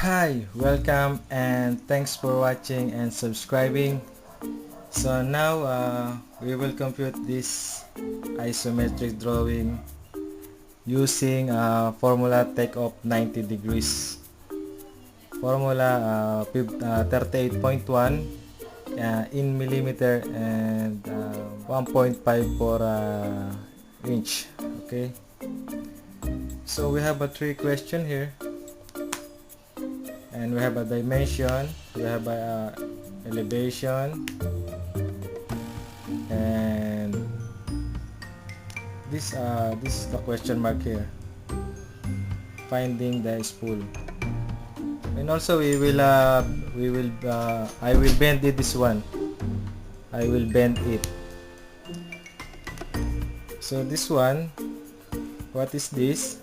Hi, welcome and thanks for watching and subscribing. So now we will compute this isometric drawing using formula takeoff 90 degrees. Formula 38.1 in millimeter and 1.5 for inch. Okay, so we have a 3 question here, and we have a dimension, we have a elevation, and this is the question mark here, finding the spool. And also I will bend this one. I will bend it. So this one, what is this?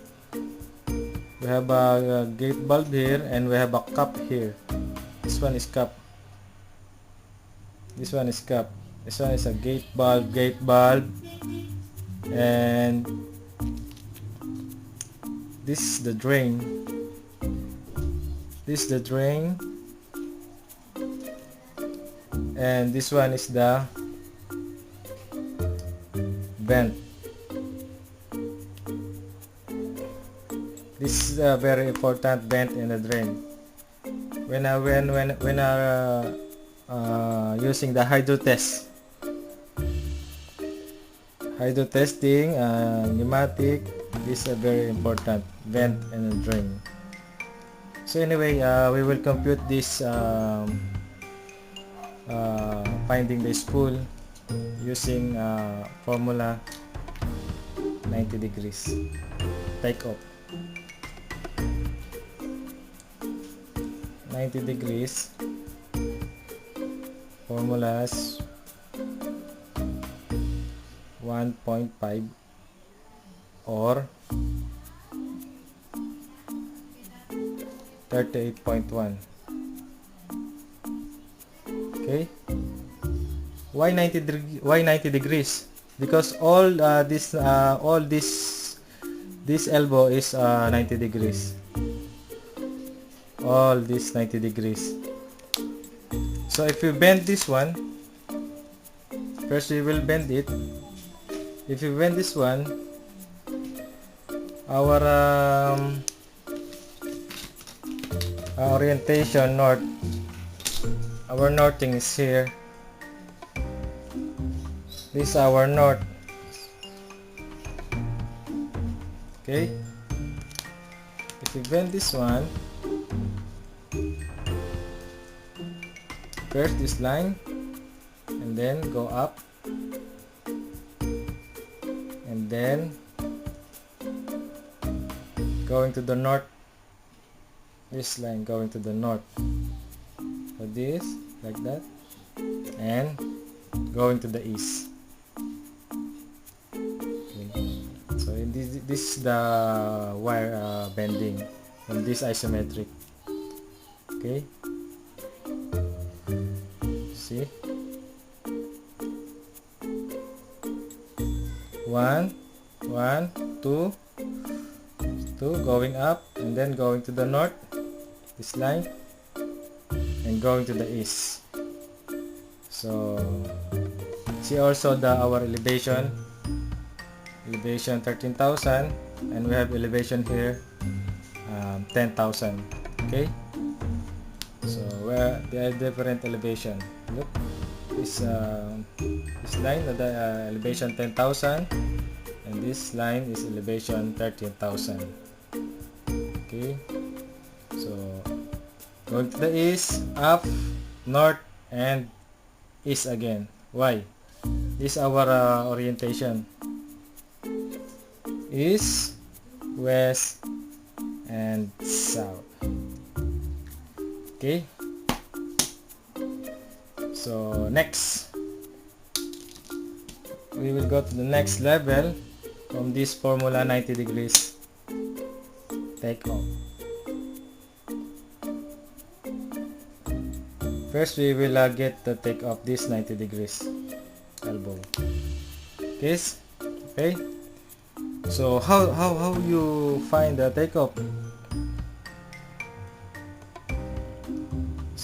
We have a gate bulb here, and we have a cup here. This one is cup. This one is cup. This one is a gate bulb, and this is the drain. This is the drain, and this one is the vent. This is a very important vent and a drain. When using the hydro testing, pneumatic, this is a very important vent and a drain. So anyway, we will compute this finding the spool using formula 90 degrees takeoff. 90 degrees formulas 1.5 or 38.1. Okay, why 90 degrees? Because all this elbow is 90 degrees. All this 90 degrees. So if you bend this one, first we will bend it. If you bend this one, our orientation north, our northing is here. This is our north. Okay, if you bend this one, first this line, and then go up, and then going to the north, this line going to the north, so this like that, and going to the east. Okay. So this is the wire bending on this isometric. Okay, see, 1 2 going up, and then going to the north, this line, and going to the east. So see also our elevation 13,000, and we have elevation here 10,000. Okay, so where there are different elevation. Look, this line the elevation 10,000, and this line is elevation 13,000. Okay, so going to the east, up, north, and east again. Why? This is our orientation. East, west, and south. Okay, so next we will go to the next level from this formula 90 degrees takeoff. First we will get the takeoff this 90 degrees elbow. Okay, so how you find the takeoff?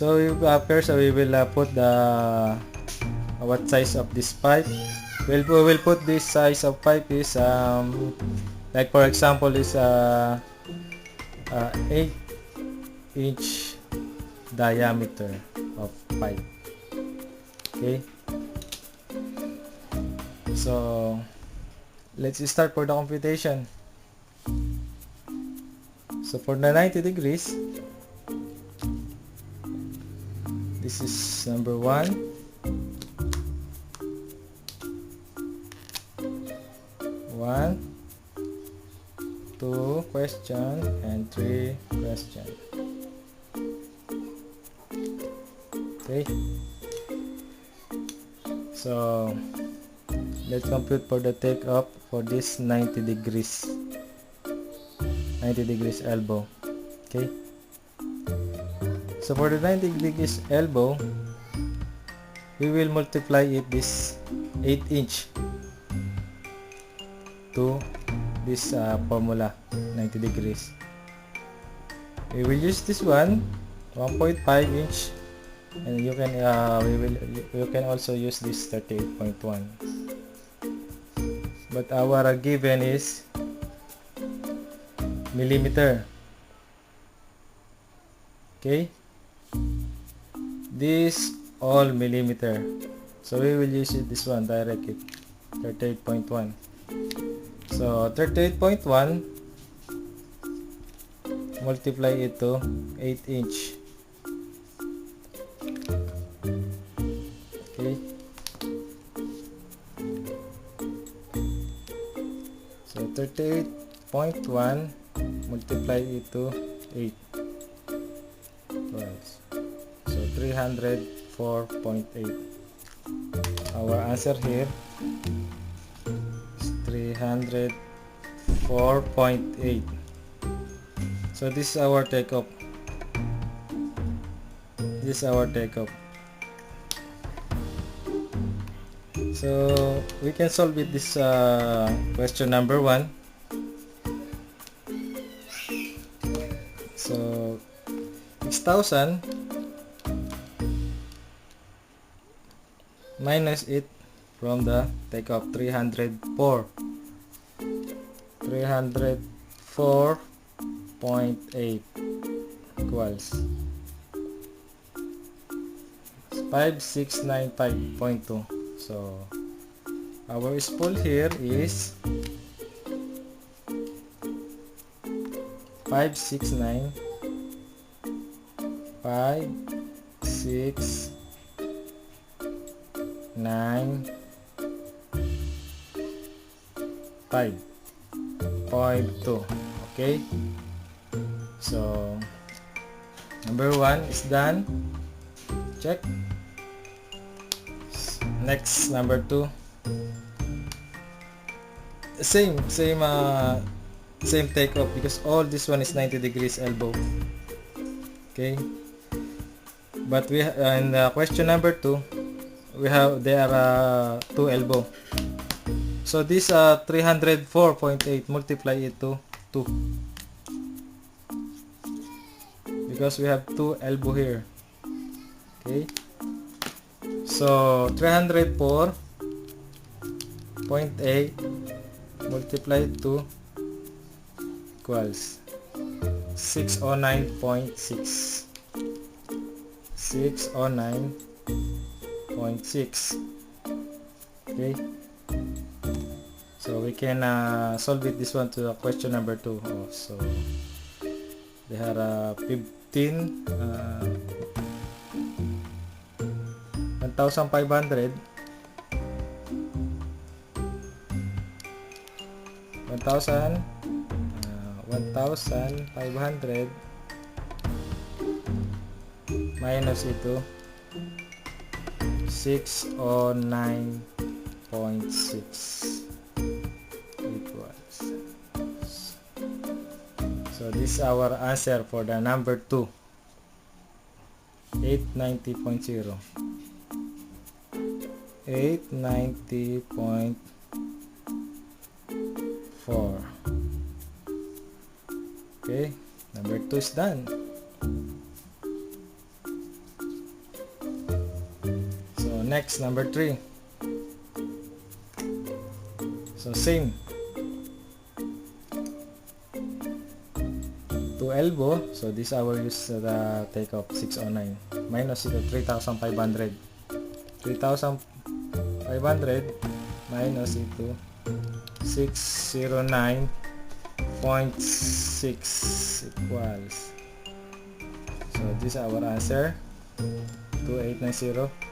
So first we will put the what size of this pipe. We will put this size of pipe is like for example is 8-inch diameter of pipe. Okay, so let's start for the computation. So for the 90 degrees, this is number 1, 2 question and 3 question. Okay, so let's compute for the take up for this 90 degrees elbow. Okay, so for the 90 degrees elbow, we will multiply it this 8-inch to this formula 90 degrees. We will use this one 1.5-inch, and you can also use this 38.1, but our given is millimeter. Okay, this all millimeter, so we will use it this one direct it 38.1. So 38.1 multiply it to 8-inch. Okay, so 38.1 multiply it to 8 twice, so 304.8. Our answer here is 304.8. so this is our take-up. So we can solve it this question number 1. So 6,000 minus it from the take-up 304.8 equals 5695.2. So our spool here is 569 5.2. Okay, so number 1 is done. Check. Next, number 2. Same take off, because all this one is 90 degrees elbow. Okay, but we in question number 2 we have there are 2 elbow. So this 304.8 multiply it to 2, because we have 2 elbow here. Okay, so 304.8 multiply 2 equals 609.6. 609.6. Okay, so we can solve it this one to question number 2. So they are 15 1,500 minus ito 609.6 equals. So this is our answer for the number 2, 890.0. 890.4. Okay, number 2 is done. Next, number 3. So same. 2 elbow. So this I will use the take of 609. Minus ito 3,500. 3,500 minus ito 609.6 equals. So this is our answer. 2890.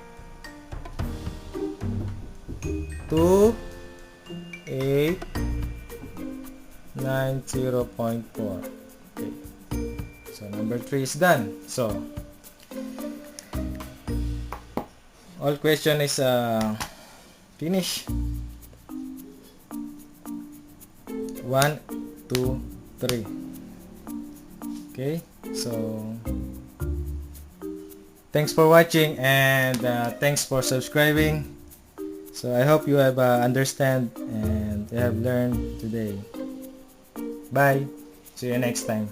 2890.4. Okay. So number 3 is done. So all question is finish. 1, 2, 3. Okay. So thanks for watching, and thanks for subscribing. So I hope you have understand and you have learned today. Bye. See you next time.